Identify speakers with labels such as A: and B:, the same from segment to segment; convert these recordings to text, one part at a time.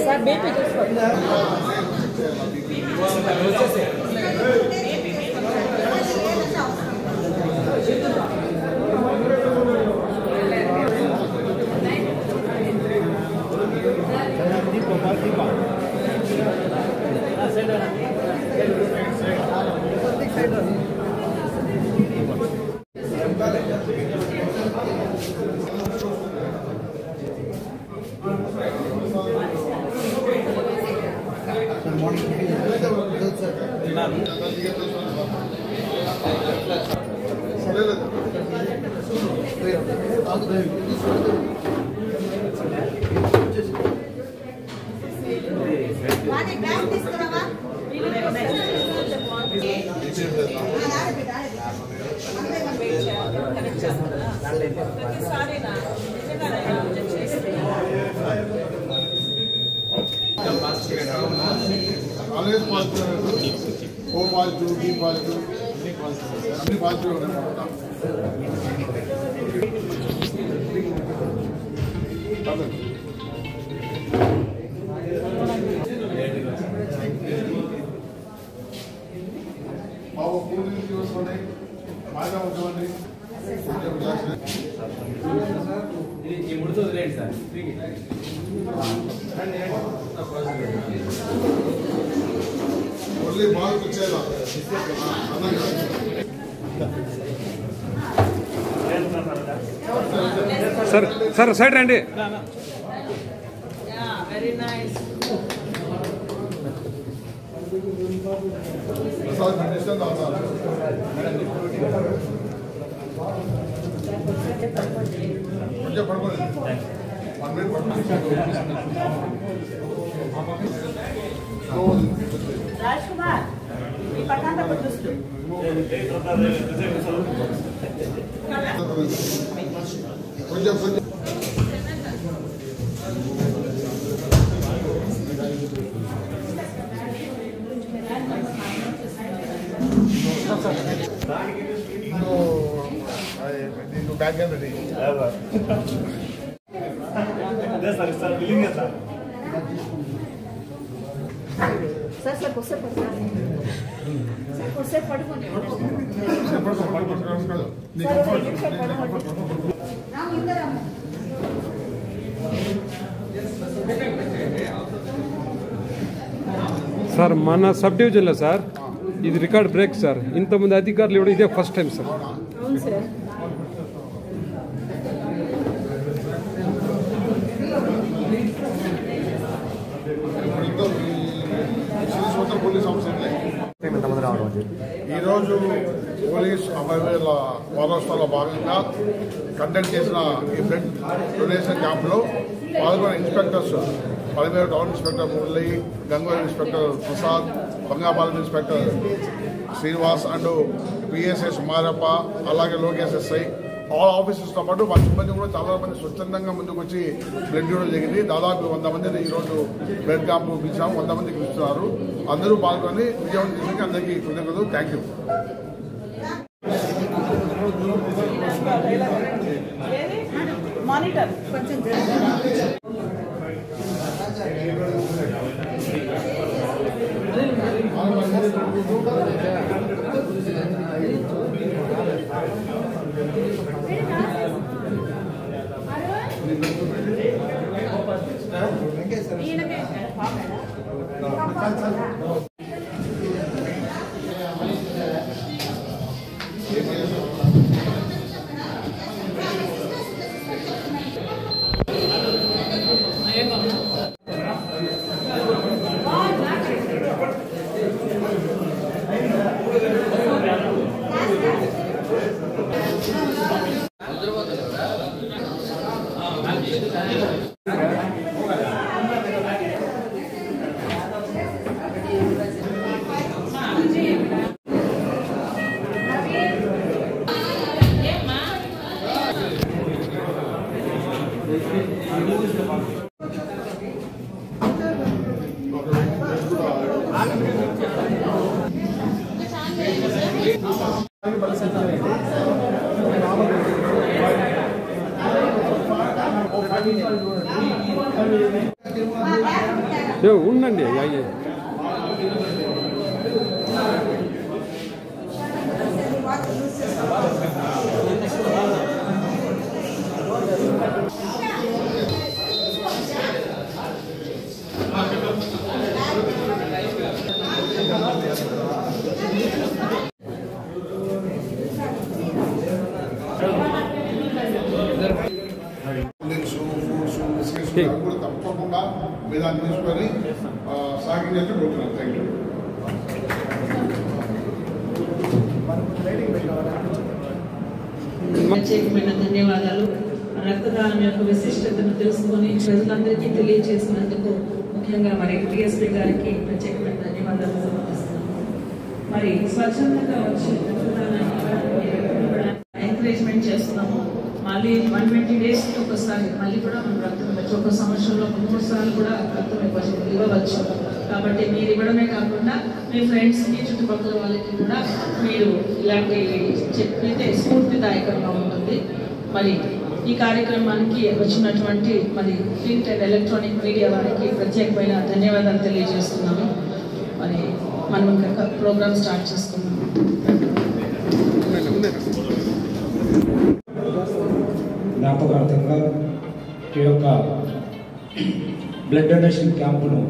A: Sir BP చూసుకోండి.
B: Always positive. O positive, B positive, any positive. Our food is yours for day. My house for day.
C: ये मुड़ तो late sir ठीक है
B: only ball पिचेला
D: sir sir side రండి
A: yeah very nice.
B: Prasad medicine दाता मुझे पढ़ो 1 मिनट पढ़ो
A: రాజ్ కుమార్ ఈ పట్టణంలో కూర్చో.
B: కొంచెం నీకు back hand ready
C: sir billing sir
A: sir sir కొద్దిసేపు పడుకోండి. సార్ కొద్దిసేపు పడుకోండి.
D: సార్ మన సబ్ డివిజన్లో సార్ ఇది రికార్డ్ బ్రేక్ సార్. ఇంతమంది అధికారులు ఇవ్వడం ఇదే ఫస్ట్ టైం సార్.
A: అవును సార్.
B: పోలీస్ ఆఫీసర్లే ఈరోజు పోలీస్ అమరవీరుల వారోత్సవాల్లో భాగంగా కండక్ట్ చేసిన ఈ బ్లడ్ డొనేషన్ క్యాంప్లో పాల్గొన్న inspectors Palamaneru town inspector Murali, Gangavaram inspector Prasad, Bangarupalem inspector Srinivas and PSS Marappa, అలాగే లోకేష్ ఎస్ఐ, ఆల్ ఆఫీసర్స్తో పాటు 100 మంది కూడా చాలా మంది స్వచ్ఛందంగా ముందుకు వచ్చి బ్లడ్ ఇవ్వడం జరిగింది. దాదాపు 100 మందిని ఈరోజు బ్లడ్ క్యాంప్ పిలిచాము. 100 మందికి ఇస్తున్నారు. అందరూ పాల్గొని విజయవంతం చేసి అందరికీ కృతజ్ఞతలు. Thank you.
A: మానిటర్ కొంచెం
D: ఉండండి అయ్యే
B: కూడా తప్పకుండా మీద తీసుకొని సాగించేట్టు కోరుతున్నాను. Thank you.
E: ప్రత్యేకమైన ధన్యవాదాలు. రక్తదానం యొక్క విశిష్టతను తెలుసుకొని ప్రజలందరికీ తెలియజేసినందుకు ముఖ్యంగా మరి డిఎస్పీ గారికి ప్రత్యేకమైన ధన్యవాదాలు సమర్పిస్తున్నాము. మరి స్వచ్ఛందంగా వచ్చి రక్తదానాన్ని ఎంకరేజ్మెంట్ చేస్తున్నాము. మళ్ళీ 120 days ఒకసారి మళ్ళీ కూడా మనం రక్తం ఇవ్వచ్చు. ఒక సంవత్సరంలో 3 సార్లు కూడా రక్తం ఇవ్వచ్చు. కాబట్టి మీరు ఇవ్వడమే కాకుండా మీ ఫ్రెండ్స్కి చుట్టుపక్కల వాళ్ళకి కూడా మీరు ఇలాంటి చెప్పితే స్ఫూర్తిదాయకంగా ఉంటుంది. మరి ఈ కార్యక్రమానికి వచ్చినటువంటి మరి ప్రింట్ అండ్ ఎలక్ట్రానిక్ మీడియా వారికి ప్రత్యేకమైన ధన్యవాదాలు తెలియజేస్తున్నాము. మరి మనం ఇంకా ప్రోగ్రామ్ స్టార్ట్ చేసుకున్నాము.
F: జ్ఞాపకార్థంగా ఈ యొక్క బ్లడ్ డొనేషన్ క్యాంపును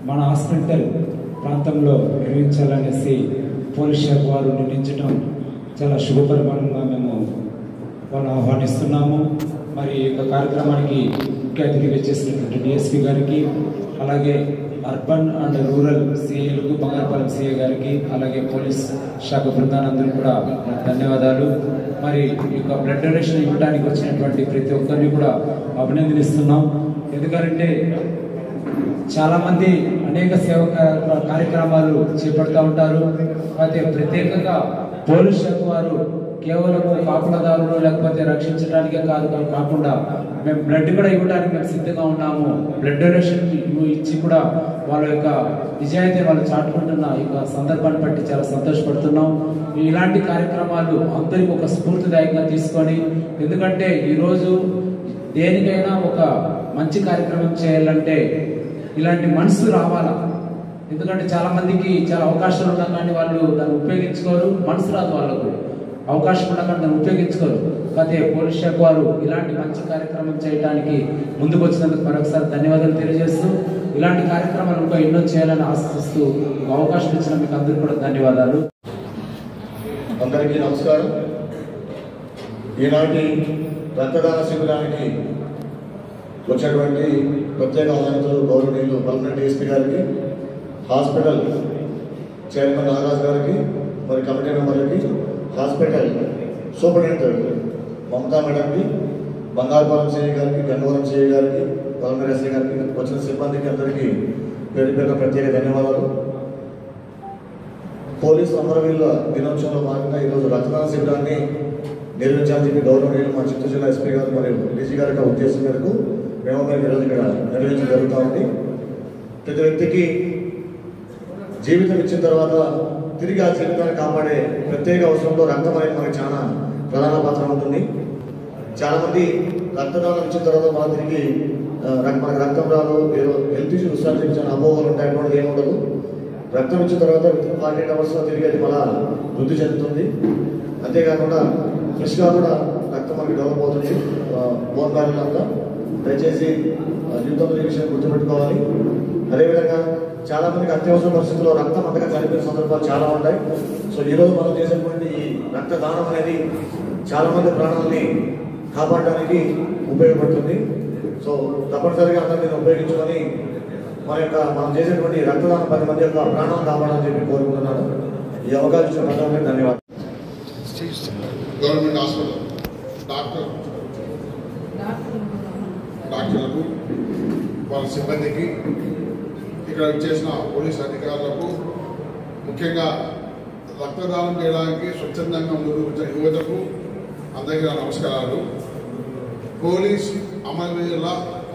F: మన హాస్పిటల్ ప్రాంతంలో నిర్వహించాలనేసి పోలీస్ శాఖ వారు నిర్ణయించడం చాలా శుభపరిమాణంగా మేము వాళ్ళని ఆహ్వానిస్తున్నాము. మరి ఈ యొక్క కార్యక్రమానికి ముఖ్య అతిథిగా చేసినటువంటి డిఎస్పీ గారికి, అలాగే అర్బన్ అండ్ రూరల్ సిఐలకు, బంగారపాలెం సిఐ గారికి, అలాగే పోలీస్ శాఖ బృందానందరూ కూడా ధన్యవాదాలు. మరి ఈ యొక్క బ్లడ్ డొనేషన్ ఇవ్వడానికి వచ్చినటువంటి ప్రతి ఒక్కరిని కూడా అభినందనిస్తున్నాం. ఎందుకంటే చాలామంది అనేక సేవ కార్యక్రమాలు చేపడుతూ ఉంటారు. అయితే ప్రత్యేకంగా పోలీస్ శాఖ వారు కేవలం కాపులదారులు లేకపోతే రక్షించడానికే కాకుండా మేము బ్లడ్ కూడా ఇవ్వడానికి మేము సిద్ధంగా ఉన్నాము. బ్లడ్ డొనేషన్ ఇచ్చి కూడా వాళ్ళ యొక్క నిజాయితీ వాళ్ళు చాటుకుంటున్న ఈ సందర్భాన్ని బట్టి చాలా సంతోషపడుతున్నాం. ఇలాంటి కార్యక్రమాలు అందరికీ ఒక స్ఫూర్తిదాయకంగా తీసుకొని, ఎందుకంటే ఈరోజు దేనికైనా ఒక మంచి కార్యక్రమం చేయాలంటే ఇలాంటి మనసు రావాలా. ఎందుకంటే చాలా మందికి చాలా అవకాశాలు ఉన్నా కానీ వాళ్ళు దాన్ని ఉపయోగించుకోరు, మనసు రాదు, వాళ్ళకు అవకాశం ఉన్నా కానీ దాన్ని ఉపయోగించుకోరు. అయితే పోలీస్ శాఖ వారు ఇలాంటి మంచి కార్యక్రమం చేయడానికి ముందుకు వచ్చినందుకు మరొకసారి ధన్యవాదాలు తెలియజేస్తూ, ఇలాంటి కార్యక్రమాలు ఇంకా ఎన్నో చేయాలని ఆశిస్తూ అవకాశం ఇచ్చిన మీకు అందరికీ కూడా ధన్యవాదాలు.
G: అందరికీ నమస్కారం. ఈనాటి రక్తదాన శిబిరానికి వచ్చినటువంటి ప్రత్యేక ఆహ్వానితులు గౌరవనీయులు పల్మనరీ డిఎస్పీ గారికి, హాస్పిటల్ చైర్మన్ నాగరాజు గారికి, మరి కమిటీ మెంబర్లకి, హాస్పిటల్ సూపరింటెండెంట్ మమతా మేడంకి, బంగారపాలెం సిఐ గారికి, గన్నవరం సిఐ గారికి, పల్మనరీ ఎస్ఐ గారికి, వచ్చిన సిబ్బందికి అందరికీ పేరు పేరున ప్రత్యేక ధన్యవాదాలు. పోలీసు అమరవీరుల దినోత్సవంలో భాగంగా ఈరోజు రక్తదాన శిబిరాన్ని నిర్వహించాలని చెప్పి గౌరవనీయులు మా చిత్తూరు జిల్లా ఎస్పీ గారు మరియు డీజీ గారి ఉద్దేశం మేరకు మేము ఈరోజు ఇక్కడ నిర్వహించడం జరుగుతూ ఉంది. ప్రతి వ్యక్తికి జీవితం ఇచ్చిన తర్వాత తిరిగి ఆ జీవితాన్ని కాపాడే ప్రత్యేక అవసరంలో రక్తం అనేది మనకి చాలా ప్రధాన పాత్ర ఉంటుంది. చాలామంది రక్తదానం ఇచ్చిన తర్వాత మన తిరిగి మనకి రక్తం రాదు, ఏదో హెల్త్ ఇష్యూస్ చాలా అపోహలు ఉంటాయి, అటువంటిది ఏమి ఉండదు. రక్తం ఇచ్చిన తర్వాత 48 hours తిరిగి అది మళ్ళా వృద్ధి చెందుతుంది. అంతేకాకుండా ఫ్రెష్గా కూడా రక్తం మనకి డెవలప్ అవుతుంది బోన్ మ్యారో అంతా. దయచేసి జీవితంలో ఈ విషయం గుర్తుపెట్టుకోవాలి. అదేవిధంగా చాలా మందికి అత్యవసర పరిస్థితుల్లో రక్తం అంతగా చనిపోయిన సందర్భాలు చాలా ఉంటాయి. సో ఈరోజు మనం చేసేటువంటి ఈ రక్తదానం అనేది చాలా మంది ప్రాణాలని కాపాడడానికి ఉపయోగపడుతుంది. సో తప్పనిసరిగా అందరినీ ఉపయోగించుకొని మనం చేసేటువంటి రక్తదానం 10 మంది యొక్క ప్రాణాలను కాపాడాలని చెప్పి కోరుకుంటున్నాను. ఈ అవకాశం ఇచ్చిన ధన్యవాదాలు.
B: గవర్నమెంట్ హాస్పిటల్ డాక్టర్లకు, వాళ్ళ సిబ్బందికి, ఇక్కడ చేసిన పోలీస్ అధికారులకు, ముఖ్యంగా రక్తదానం చేయడానికి స్వచ్ఛందంగా ముందుకు వచ్చిన యువతకు అందరికీ నమస్కారాలు. పోలీస్ అమరవీరుల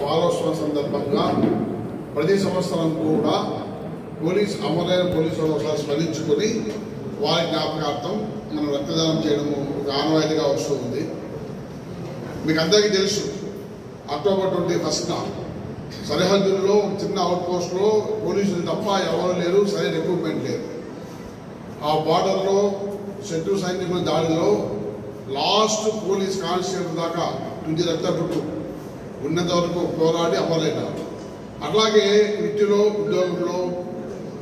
B: వారోత్సవం సందర్భంగా ప్రతి సంవత్సరం కూడా పోలీస్ అమరులైన పోలీసులు ఒకసారి స్మరించుకొని వారి జ్ఞాపకార్థం మనం రక్తదానం చేయడము ఒక ఆనవాయితీగా వస్తూ ఉంది. మీకు అందరికీ తెలుసు, అక్టోబర్ 21న సరిహద్దుల్లో చిన్న అవుట్ పోస్ట్లో పోలీసులు తప్ప ఎవరు లేరు, సరైన రిక్రూట్మెంట్ లేదు. ఆ బార్డర్లో శత్రు సైనికుల దాడిలో లాస్ట్ పోలీస్ కానిస్టేబుల్ దాకా తుది రక్త గుట్టు ఉన్నంత వరకు పోరాడి అమలైనారు. అట్లాగే వృత్తిలో, ఉద్యోగంలో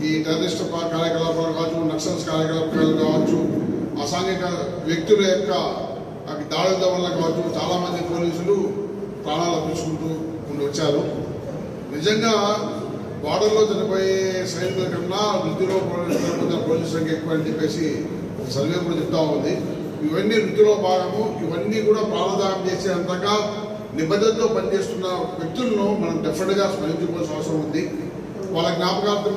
B: ఈ టెర్రరిస్ట్ కార్యకలాపాలు కావచ్చు, నక్సల్స్ కార్యకలాపాలు కావచ్చు, అసాంఘిక వ్యక్తుల యొక్క దాడుల వల్ల కావచ్చు, చాలామంది పోలీసులు ప్రాణాలు అర్పించుకుంటూ వచ్చారు. నిజంగా బార్డర్లో చనిపోయే సైనికుల కన్నా వృత్తిలో చనిపోతున్న పోలీసు సంఖ్య ఎక్కువ అని చెప్పేసి సర్వే కూడా చెప్తా ఉంది. ఇవన్నీ వృత్తిలో భాగము. ఇవన్నీ కూడా ప్రాణదానం చేసేంతగా నిబద్ధతతో పనిచేస్తున్న వ్యక్తులను మనం డెఫినెట్గా స్మరించుకోవాల్సిన అవసరం ఉంది. వాళ్ళ జ్ఞాపకార్థం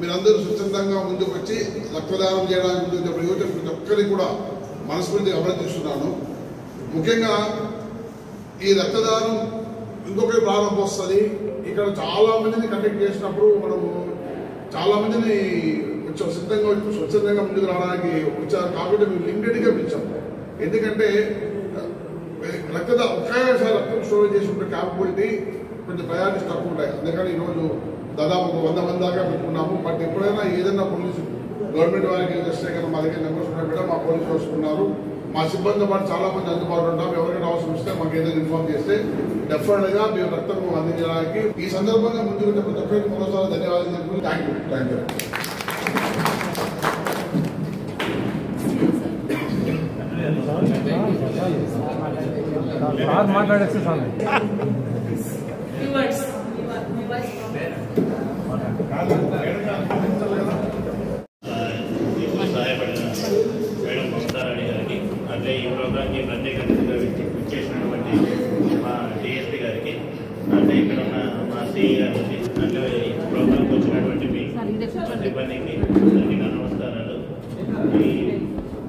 B: మీరందరూ స్వచ్ఛందంగా ముందుకు వచ్చి రక్తదానం చేయడానికి ముందుకు ప్రతి ఒక్కరికి కూడా మనస్ఫూర్తిగా అభినందిస్తున్నాను. ముఖ్యంగా ఈ రక్తదానం ఇంకొకటి ప్రారంభం వస్తుంది. ఇక్కడ చాలా మందిని కండక్ట్ చేసినప్పుడు మనము చాలా మందిని స్వచ్ఛందంగా ముందుకు రావడానికి వచ్చారు కాబట్టి మేము లిమిటెడ్గా పిలిచాం. ఎందుకంటే ఒకేసారి రక్తం స్టోరేజ్ చేసుకుంటే క్యాపబిలిటీ కొంచెం ప్రయారిటీస్ తక్కువ ఉంటాయి. అందుకని ఈరోజు దాదాపు 100 మంది దాకా పెట్టుకున్నాము. బట్ ఎప్పుడైనా ఏదైనా పోలీసు గవర్నమెంట్ వారికి వస్తే కదా మా దగ్గర నెంబర్స్ ఉన్నాయి కూడా మా పోలీసులు వస్తున్నారు. మా సిబ్బందితో పాటు చాలా మంది అందుబాటులో ఉంటాం. ఎవరికైనా అవసరం వస్తే మాకు ఏదైనా ఇన్ఫార్మ్ చేస్తే డెఫినెట్గా మేము రక్తం అందించడానికి ఈ సందర్భంగా ముందుకు ప్రతి ఒక్కరికి మరోసారి ధన్యవాదాలు తెలుపుకుంటూ థ్యాంక్ యూ.
D: మాట్లాడేస్తే చాలు.
H: సహాయపడిన మేడం మమతారాణి గారికి, అట్లే ఈ ప్రోగ్రాంకి ప్రత్యేక అతిథిగా చేసినటువంటి మా డిఎస్పీ గారికి, అట్లే ఇక్కడ ఉన్న మా సిఈ గారికి, అట్లే ఈ ప్రోగ్రాంకి వచ్చినటువంటి మీ సిబ్బందికి అందరికీ నా నమస్కారాలు. ఈ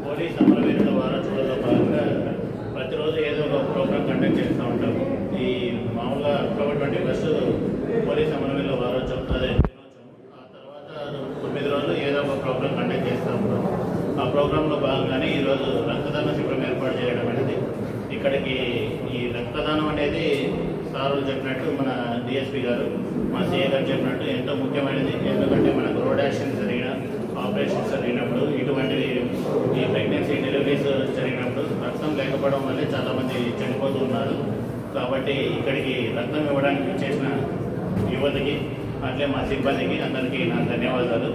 H: పోలీస్ అమరవీరుల వారోత్సవాల్లో భాగంగా ప్రతిరోజు ఏదో ఒక ప్రోగ్రాం కండక్ట్ చేస్తూ ఉంటాము. ఈ మామూలుగా అక్టోబర్ 21 పోలీస్ అమరవీరుల వారోత్సవం, అదే దినోత్సవం. ఆ తర్వాత 9 రోజులు ఏదో ఒక ప్రోగ్రాం కండక్ట్ చేస్తూ ఉంటాం. ఆ ప్రోగ్రాంలో భాగంగానే ఈరోజు రక్తదాన శిబిరం ఏర్పాటు చేయడం అనేది, ఇక్కడికి ఈ రక్తదానం అనేది సార్లు చెప్పినట్టు, మన డిఎస్పీ గారు, మా సిఏ గారు చెప్పినట్టు ఎంతో ముఖ్యమైనది. ఎందుకంటే మనకు రోడ్ యాక్సిడెంట్స్ జరిగిన, ఆపరేషన్స్ జరిగినప్పుడు, ఇటువంటివి ఈ ప్రెగ్నెన్సీ డెలివరీస్ జరిగినప్పుడు రక్తం లేకపోవడం వల్లే చాలామంది చనిపోతూ ఉన్నారు. కాబట్టి ఇక్కడికి రక్తం ఇవ్వడానికి చేసిన యువతకి, అట్లే మా సిబ్బందికి అందరికీ నా ధన్యవాదాలు.